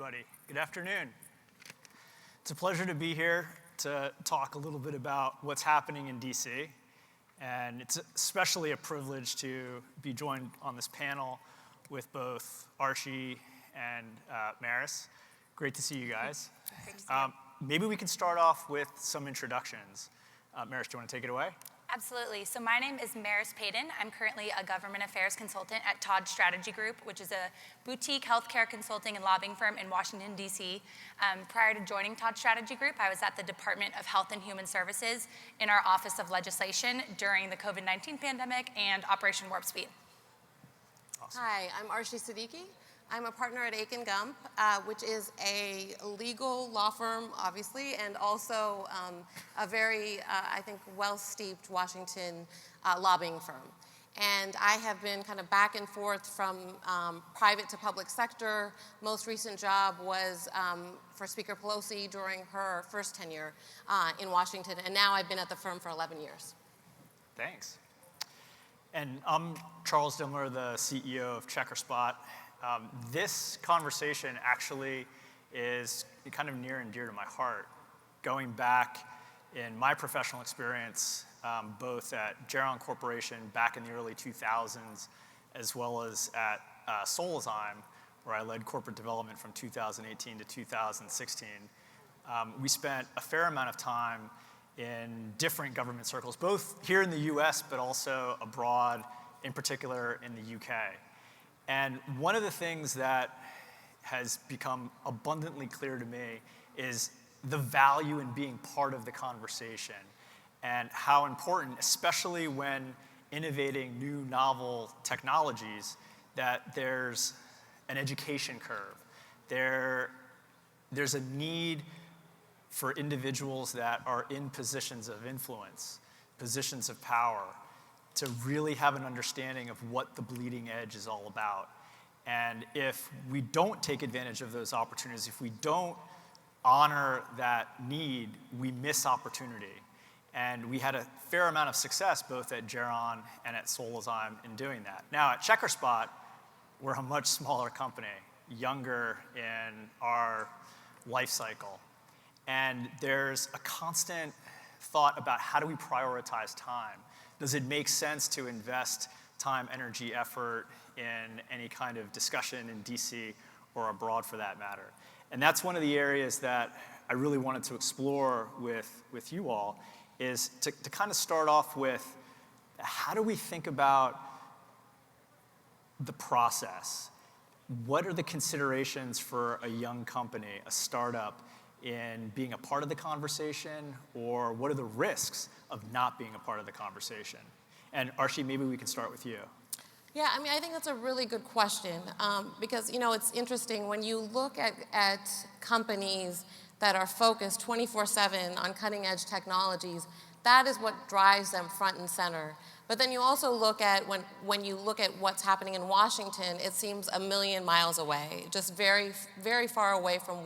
everybody. Good afternoon. It's a pleasure to be here to talk a little bit about what's happening in DC. And it's especially a privilege to be joined on this panel with both Arshi and Maris. Great to see you guys. Great to see you. Maybe we can start off with some introductions. Maris, do you want to take it away? Absolutely. So my name is Maris Paden. I'm currently a government affairs consultant at Todd Strategy Group, which is a boutique healthcare consulting and lobbying firm in Washington, D.C. Prior to joining Todd Strategy Group, I was at the Department of Health and Human Services in our Office of Legislation during the COVID-19 pandemic and Operation Warp Speed. Awesome. Hi, I'm Arshi Siddiqui. I'm a partner at Akin Gump, which is a legal law firm, obviously, and also a very, I think, well-steeped Washington lobbying firm. And I have been kind of back and forth from private to public sector. Most recent job was for Speaker Pelosi during her first tenure in Washington, and now I've been at the firm for 11 years. Thanks. And I'm Charles Dimler, the CEO of Checkerspot. This conversation actually is kind of near and dear to my heart. Going back in my professional experience, both at Geron Corporation back in the early 2000s, as well as at Solazheim, where I led corporate development from 2018 to 2016, we spent a fair amount of time in different government circles, both here in the US, but also abroad, in particular in the UK. And one of the things that has become abundantly clear to me is the value in being part of the conversation and how important, especially when innovating new novel technologies, that there's an education curve. There's a need for individuals that are in positions of influence, positions of power, to really have an understanding of what the bleeding edge is all about. And if we don't take advantage of those opportunities, if we don't honor that need, we miss opportunity. And we had a fair amount of success both at Geron and at Solazheim in doing that. Now at Checkerspot, we're a much smaller company, younger in our life cycle. And there's a constant thought about how do we prioritize time? Does it make sense to invest time, energy, effort in any kind of discussion in DC or abroad for that matter? And that's one of the areas that I really wanted to explore with you all, is to kind of start off with how do we think about the process? What are the considerations for a young company, a startup, in being a part of the conversation, or what are the risks of not being a part of the conversation? And Arshi, maybe we can start with you. Yeah, I mean, I think that's a really good question because, you know, it's interesting when you look at companies that are focused 24/7 on cutting edge technologies, that is what drives them front and center. But then you also look at, when you look at what's happening in Washington, it seems a million miles away, just very, very far away from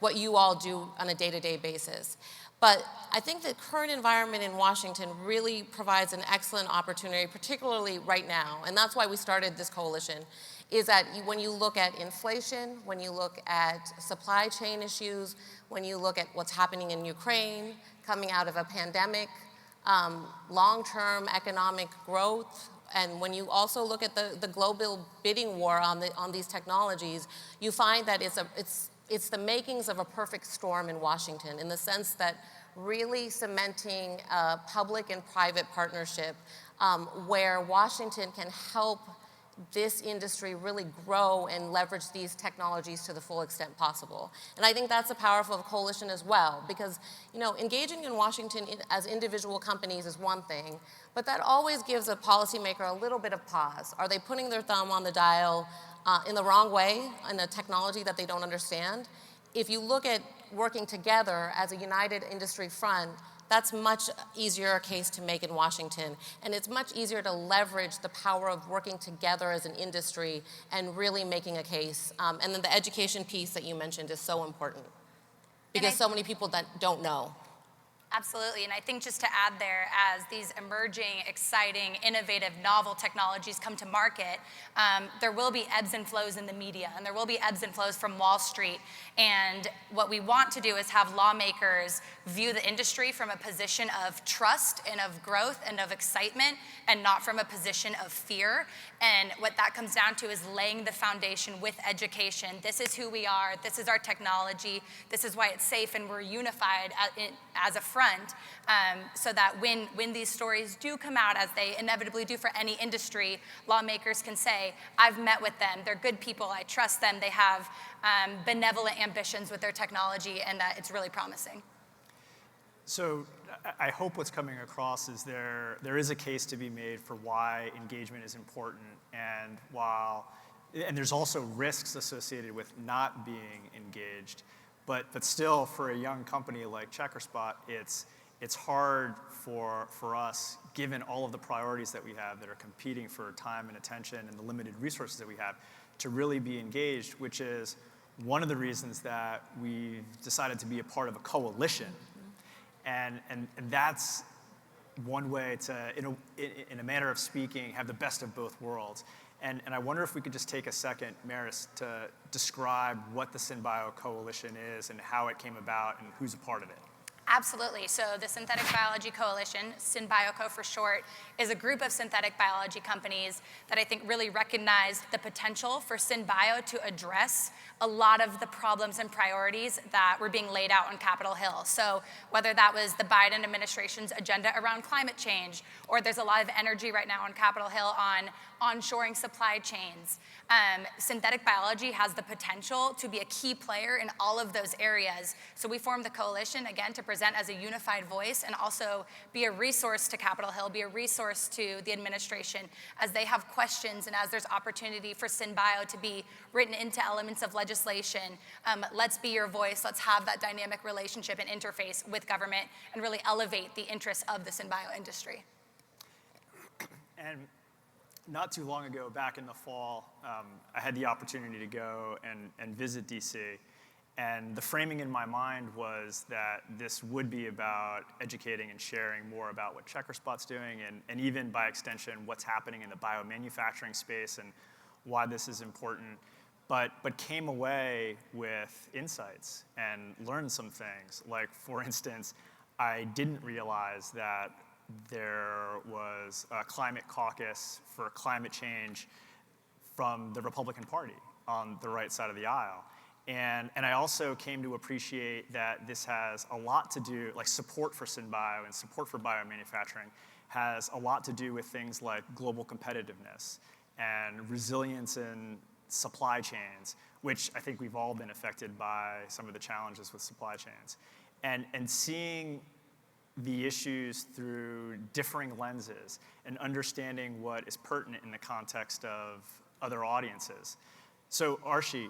what you all do on a day-to-day basis. But I think the current environment in Washington really provides an excellent opportunity, particularly right now, and that's why we started this coalition, is that when you look at inflation, when you look at supply chain issues, when you look at what's happening in Ukraine, coming out of a pandemic, long-term economic growth, and when you also look at the global bidding war on these technologies, you find that it's the makings of a perfect storm in Washington, in the sense that really cementing a public and private partnership where Washington can help this industry really grow and leverage these technologies to the full extent possible. And I think that's a powerful coalition as well, because, you know, engaging in Washington as individual companies is one thing, but that always gives a policymaker a little bit of pause. Are they putting their thumb on the dial in the wrong way, in a technology that they don't understand? If you look at working together as a united industry front, that's much easier a case to make in Washington. And it's much easier to leverage the power of working together as an industry and really making a case. And then the education piece that you mentioned is so important, because so many people that don't know. Absolutely, and I think just to add there, as these emerging, exciting, innovative, novel technologies come to market, there will be ebbs and flows in the media, and there will be ebbs and flows from Wall Street. And what we want to do is have lawmakers view the industry from a position of trust and of growth and of excitement, and not from a position of fear. And what that comes down to is laying the foundation with education. This is who we are, this is our technology, this is why it's safe, and we're unified as a front, so that when these stories do come out, as they inevitably do for any industry, lawmakers can say, I've met with them, they're good people, I trust them, they have benevolent ambitions with their technology, and that it's really promising. So I hope what's coming across is there is a case to be made for why engagement is important, and there's also risks associated with not being engaged. But still, for a young company like Checkerspot, it's hard for us, given all of the priorities that we have that are competing for time and attention and the limited resources that we have, to really be engaged, which is one of the reasons that we've decided to be a part of a coalition. And that's one way to, in a manner of speaking, have the best of both worlds. And I wonder if we could just take a second, Maris, to describe what the Synbio Coalition is and how it came about and who's a part of it. Absolutely. So the Synthetic Biology Coalition, SynBioCo for short, is a group of synthetic biology companies that I think really recognized the potential for SynBio to address a lot of the problems and priorities that were being laid out on Capitol Hill. So whether that was the Biden administration's agenda around climate change, or there's a lot of energy right now on Capitol Hill on onshoring supply chains, synthetic biology has the potential to be a key player in all of those areas. So we formed the coalition, again, to present as a unified voice and also be a resource to Capitol Hill, be a resource to the administration as they have questions and as there's opportunity for SynBio to be written into elements of legislation. Let's be your voice. Let's have that dynamic relationship and interface with government and really elevate the interests of the SynBio industry. And not too long ago, back in the fall, I had the opportunity to go and visit DC. And the framing in my mind was that this would be about educating and sharing more about what Checkerspot's doing, and even by extension, what's happening in the biomanufacturing space and why this is important. But came away with insights and learned some things. Like, for instance, I didn't realize that there was a climate caucus for climate change from the Republican Party on the right side of the aisle. And I also came to appreciate that this has a lot to do, like support for SynBio and support for biomanufacturing has a lot to do with things like global competitiveness and resilience in supply chains, which I think we've all been affected by some of the challenges with supply chains. And seeing the issues through differing lenses and understanding what is pertinent in the context of other audiences. So Arshi,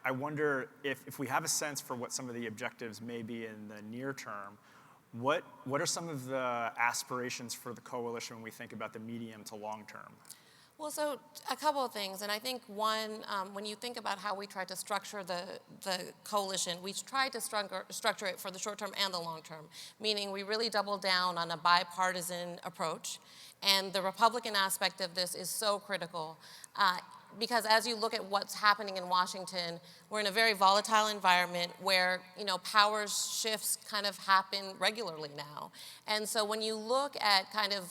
I wonder if we have a sense for what some of the objectives may be in the near term, what are some of the aspirations for the coalition when we think about the medium to long term? Well, so a couple of things, and I think one, when you think about how we tried to structure the coalition, we tried to structure it for the short term and the long term, meaning we really doubled down on a bipartisan approach, and the Republican aspect of this is so critical. Because as you look at what's happening in Washington, we're in a very volatile environment where, power shifts kind of happen regularly now. And so when you look at kind of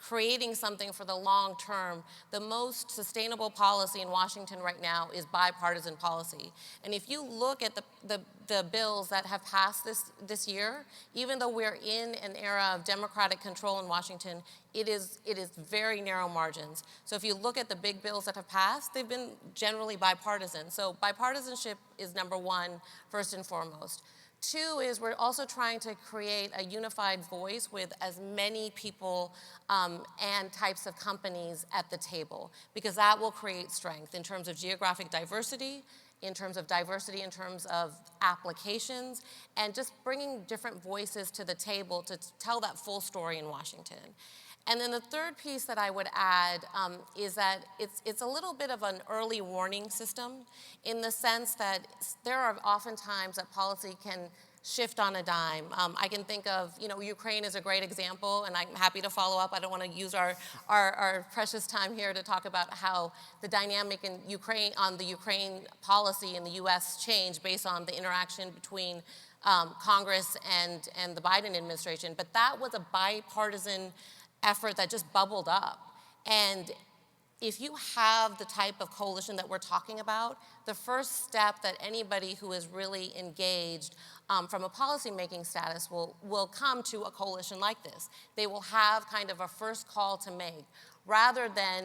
creating something for the long term, the most sustainable policy in Washington right now is bipartisan policy. And if you look at the bills that have passed this year, even though we're in an era of Democratic control in Washington, it is very narrow margins. So if you look at the big bills that have passed, they've been generally bipartisan. So bipartisanship is number one, first and foremost. Two is we're also trying to create a unified voice with as many people and types of companies at the table, because that will create strength in terms of geographic diversity, in terms of diversity in terms of applications, and just bringing different voices to the table to tell that full story in Washington. And then the third piece that I would add is that it's a little bit of an early warning system, in the sense that there are often times that policy can shift on a dime. I can think of, Ukraine is a great example, and I'm happy to follow up. I don't want to use our precious time here to talk about how the dynamic in Ukraine, on the Ukraine policy in the US changed based on the interaction between Congress and the Biden administration. But that was a bipartisan effort that just bubbled up. And if you have the type of coalition that we're talking about, the first step that anybody who is really engaged from a policymaking status will come to a coalition like this. They will have kind of a first call to make, rather than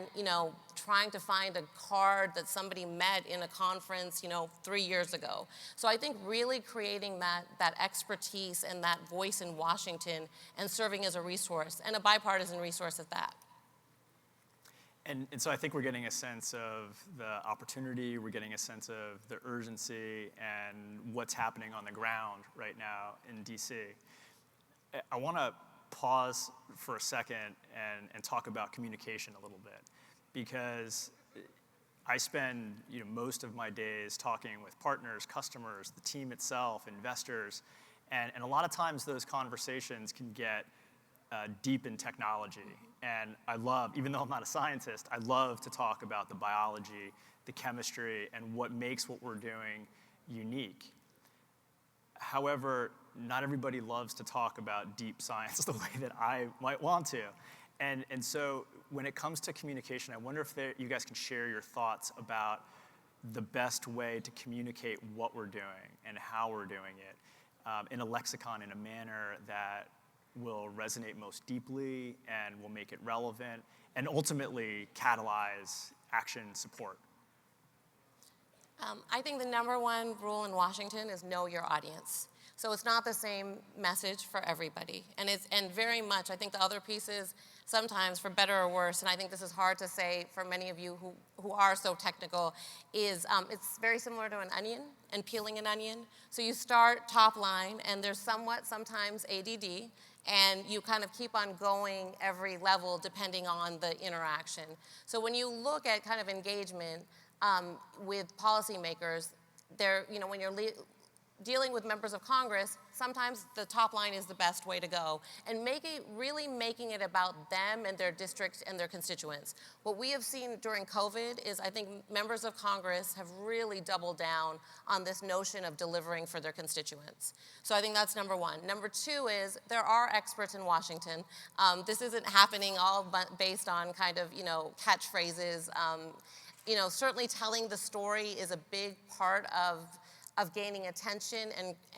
trying to find a card that somebody met in a conference 3 years ago. So I think really creating that expertise and that voice in Washington and serving as a resource, and a bipartisan resource at that. And so I think we're getting a sense of the opportunity, we're getting a sense of the urgency and what's happening on the ground right now in DC. I want to pause for a second and talk about communication a little bit, because I spend most of my days talking with partners, customers, the team itself, investors, and a lot of times those conversations can get deep in technology. And I love, even though I'm not a scientist, I love to talk about the biology, the chemistry, and what makes what we're doing unique. However, not everybody loves to talk about deep science the way that I might want to. And so when it comes to communication, I wonder if you guys can share your thoughts about the best way to communicate what we're doing and how we're doing it in a lexicon, in a manner that will resonate most deeply and will make it relevant and ultimately catalyze action support. I think the number one rule in Washington is know your audience. So it's not the same message for everybody. And very much, I think the other pieces, sometimes for better or worse, and I think this is hard to say for many of you who are so technical, is it's very similar to an onion and peeling an onion. So you start top line, and there's sometimes ADD, and you kind of keep on going every level depending on the interaction. So when you look at kind of engagement with policymakers, when you're dealing with members of Congress, sometimes the top line is the best way to go, and really making it about them and their districts and their constituents. What we have seen during COVID is I think members of Congress have really doubled down on this notion of delivering for their constituents. So I think that's number one. Number two is there are experts in Washington. This isn't happening all based on kind of, catchphrases. Certainly telling the story is a big part of gaining attention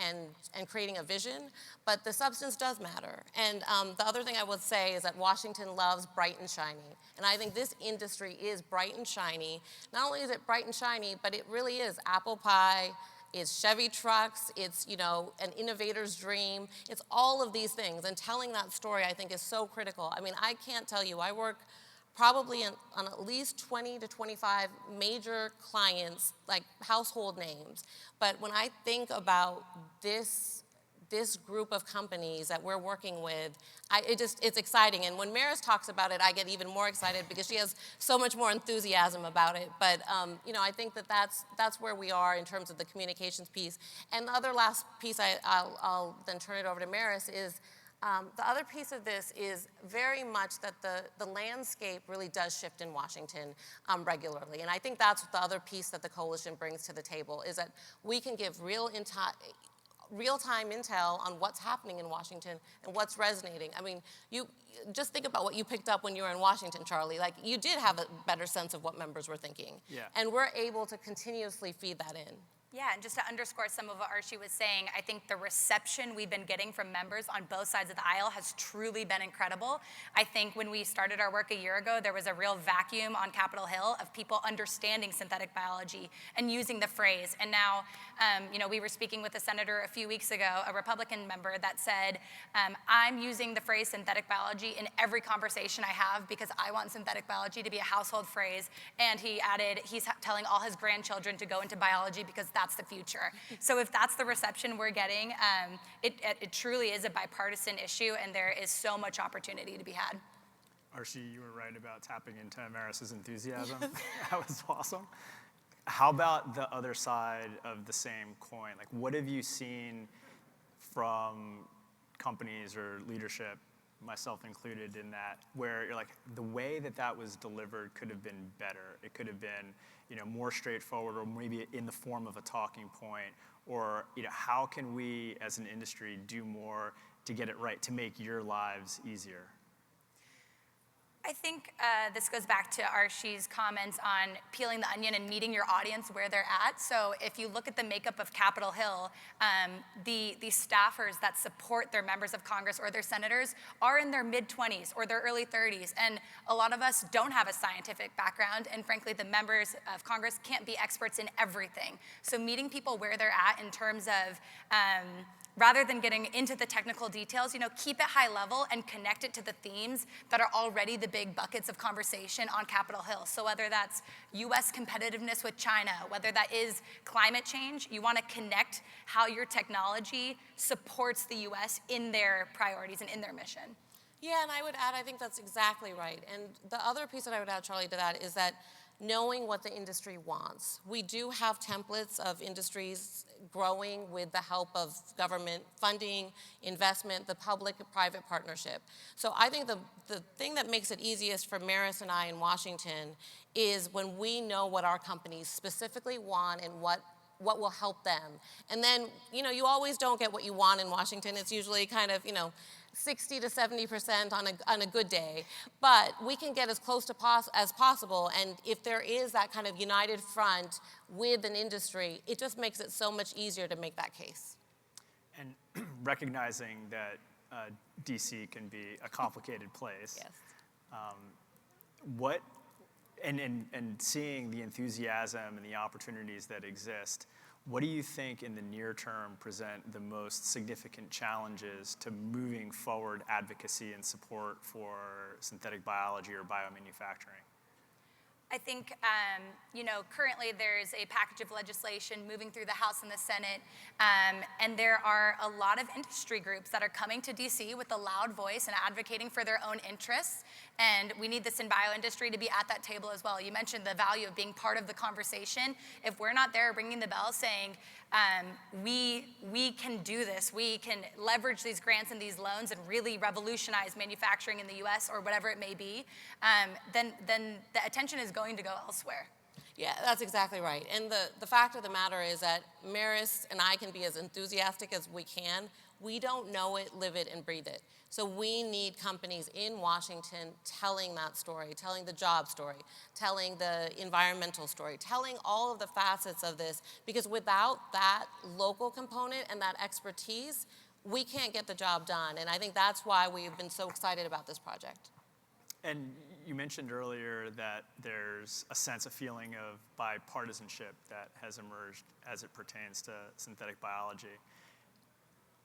and creating a vision, but the substance does matter. And the other thing I would say is that Washington loves bright and shiny. And I think this industry is bright and shiny. Not only is it bright and shiny, but it really is apple pie, it's Chevy trucks, it's an innovator's dream. It's all of these things. And telling that story, I think, is so critical. I mean, I can't tell you, I work probably on at least 20 to 25 major clients, like household names. But when I think about this group of companies that we're working with, it's exciting. And when Maris talks about it, I get even more excited because she has so much more enthusiasm about it. But I think that's where we are in terms of the communications piece. And the other last piece, I'll then turn it over to Maris, is the other piece of this is very much that the landscape really does shift in Washington regularly. And I think that's the other piece that the coalition brings to the table, is that we can give real-time intel on what's happening in Washington and what's resonating. I mean, you just think about what you picked up when you were in Washington, Charlie. Like, you did have a better sense of what members were thinking. Yeah. And we're able to continuously feed that in. Yeah, and just to underscore some of what Arshi was saying, I think the reception we've been getting from members on both sides of the aisle has truly been incredible. I think when we started our work a year ago, there was a real vacuum on Capitol Hill of people understanding synthetic biology and using the phrase. And now, we were speaking with a senator a few weeks ago, a Republican member, that said, I'm using the phrase synthetic biology in every conversation I have because I want synthetic biology to be a household phrase. And he added, he's telling all his grandchildren to go into biology because that's the future. So if that's the reception we're getting, it truly is a bipartisan issue, and there is so much opportunity to be had. Arshi, you were right about tapping into Maris's enthusiasm. That was awesome. How about the other side of the same coin? Like, what have you seen from companies or leadership, myself included in that, where you're like, the way that that was delivered could have been better. It could have been, more straightforward, or maybe in the form of a talking point, or, how can we as an industry do more to get it right, to make your lives easier? I think this goes back to Arshi's comments on peeling the onion and meeting your audience where they're at. So if you look at the makeup of Capitol Hill, the staffers that support their members of Congress or their senators are in their mid-20s or their early 30s. And a lot of us don't have a scientific background, and frankly, the members of Congress can't be experts in everything. So meeting people where they're at in terms of rather than getting into the technical details, keep it high level and connect it to the themes that are already the big buckets of conversation on Capitol Hill. So whether that's US competitiveness with China, whether that is climate change, you want to connect how your technology supports the US in their priorities and in their mission. Yeah, and I would add, I think that's exactly right. And the other piece that I would add, Charlie, to that is that knowing what the industry wants. We do have templates of industries growing with the help of government funding, investment, the public-private partnership. So I think the thing that makes it easiest for Maris and I in Washington is when we know what our companies specifically want and what will help them. And then, you always don't get what you want in Washington. It's usually kind of, 60 to 70% on a good day. But we can get as close to as possible. And if there is that kind of united front with an industry, it just makes it so much easier to make that case. And recognizing that DC can be a complicated place. Yes. And seeing the enthusiasm and the opportunities that exist, what do you think in the near term present the most significant challenges to moving forward advocacy and support for synthetic biology or biomanufacturing? I think, currently there's a package of legislation moving through the House and the Senate, and there are a lot of industry groups that are coming to DC with a loud voice and advocating for their own interests, and we need the SynBio industry to be at that table as well. You mentioned the value of being part of the conversation. If we're not there ringing the bell saying, we can do this, we can leverage these grants and these loans and really revolutionize manufacturing in the US or whatever it may be, then the attention is going to go elsewhere. Yeah, that's exactly right. And the fact of the matter is that Maris and I can be as enthusiastic as we can. We don't know it, live it, and breathe it. So we need companies in Washington telling that story, telling the job story, telling the environmental story, telling all of the facets of this, because without that local component and that expertise, we can't get the job done. And I think that's why we've been so excited about this project. And you mentioned earlier that there's a sense, a feeling of bipartisanship that has emerged as it pertains to synthetic biology.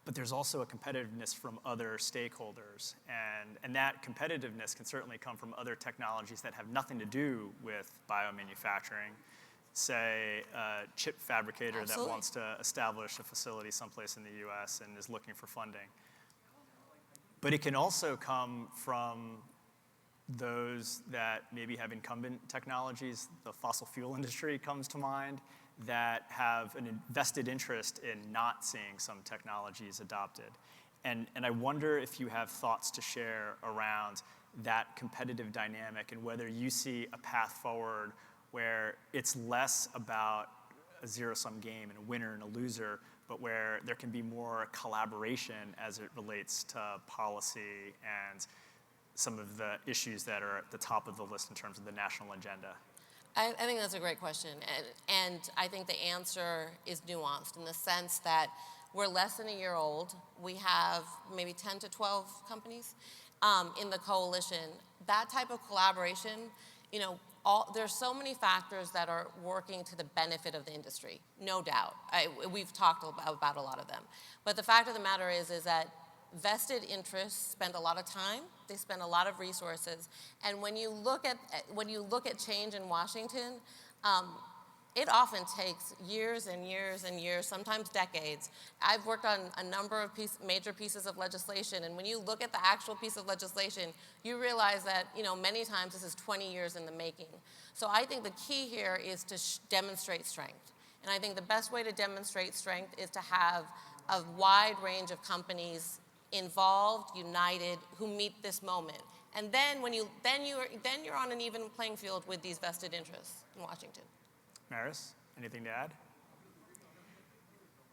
But there's also a competitiveness from other stakeholders. And that competitiveness can certainly come from other technologies that have nothing to do with biomanufacturing. Say a chip fabricator Absolutely. that wants to establish a facility someplace in the US and is looking for funding. But it can also come from those that maybe have incumbent technologies. The fossil fuel industry comes to mind, that have an vested interest in not seeing some technologies adopted. And I wonder if you have thoughts to share around that competitive dynamic and whether you see a path forward where it's less about a zero-sum game and a winner and a loser, but where there can be more collaboration as it relates to policy and some of the issues that are at the top of the list in terms of the national agenda? I think that's a great question. And I think the answer is nuanced in the sense that we're less than a year old. We have maybe 10 to 12 companies in the coalition. That type of collaboration, there's so many factors that are working to the benefit of the industry, no doubt. We've talked about a lot of them. But the fact of the matter is that vested interests spend a lot of time, they spend a lot of resources, and when you look at change in Washington, it often takes years and years and years, sometimes decades. I've worked on a number of major pieces of legislation, and when you look at the actual piece of legislation, you realize that many times this is 20 years in the making. So I think the key here is to demonstrate strength, and I think the best way to demonstrate strength is to have a wide range of companies involved, united, who meet this moment. And then you're on an even playing field with these vested interests in Washington. Maris, anything to add?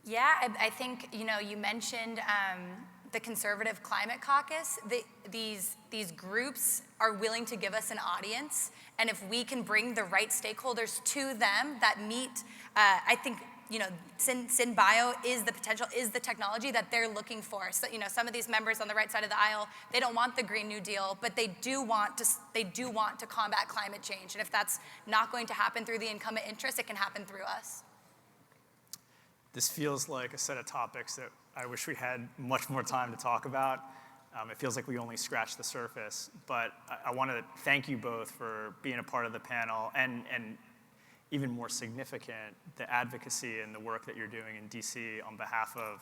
Yeah, I think, you mentioned the Conservative Climate Caucus. These groups are willing to give us an audience, and if we can bring the right stakeholders to them that meet, I think, SynBio is the technology that they're looking for. So, some of these members on the right side of the aisle, they don't want the Green New Deal, but they do want to combat climate change. And if that's not going to happen through the incumbent interest, it can happen through us. This feels like a set of topics that I wish we had much more time to talk about. It feels like we only scratched the surface, but I want to thank you both for being a part of the panel, and even more significant, the advocacy and the work that you're doing in DC on behalf of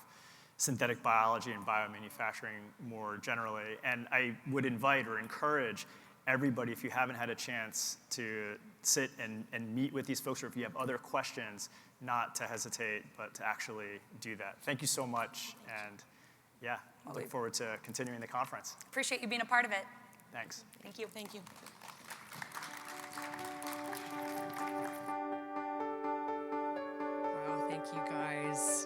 synthetic biology and biomanufacturing more generally. And I would invite or encourage everybody, if you haven't had a chance to sit and meet with these folks, or if you have other questions, not to hesitate, but to actually do that. Thank you so much, and yeah, I look forward to continuing the conference. Appreciate you being a part of it. Thanks. Thank you. Thank you. Wow, thank you guys.